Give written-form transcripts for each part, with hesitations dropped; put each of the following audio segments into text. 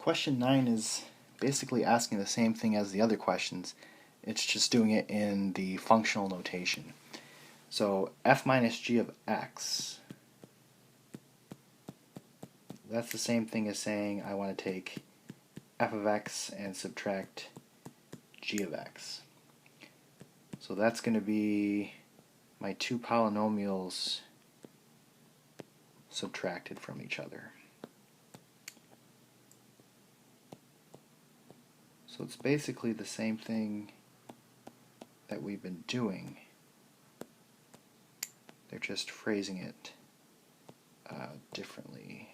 Question 9 is basically asking the same thing as the other questions. It's just doing it in the functional notation. So f minus g of x, that's the same thing as saying I want to take f of x and subtract g of x. So that's going to be my two polynomials subtracted from each other. So it's basically the same thing that we've been doing. They're just phrasing it differently.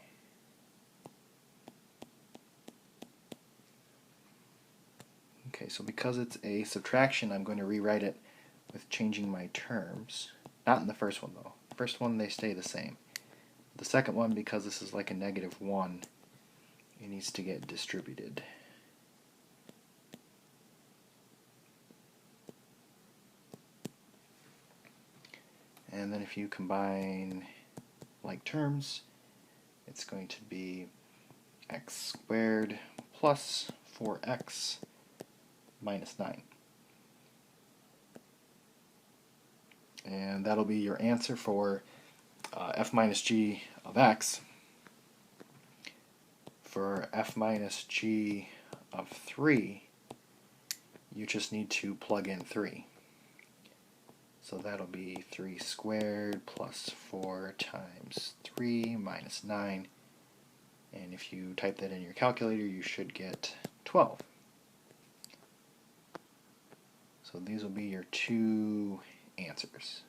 Okay, so because it's a subtraction, I'm going to rewrite it with changing my terms. Not in the first one, though. First one, they stay the same. The second one, because this is like a -1, it needs to get distributed. And then if you combine like terms, it's going to be x squared plus 4x minus 9. And that'll be your answer for f minus g of x. For f minus g of 3, you just need to plug in 3. So that'll be 3 squared plus 4 times 3 minus 9. And if you type that in your calculator, you should get 12. So these will be your two answers.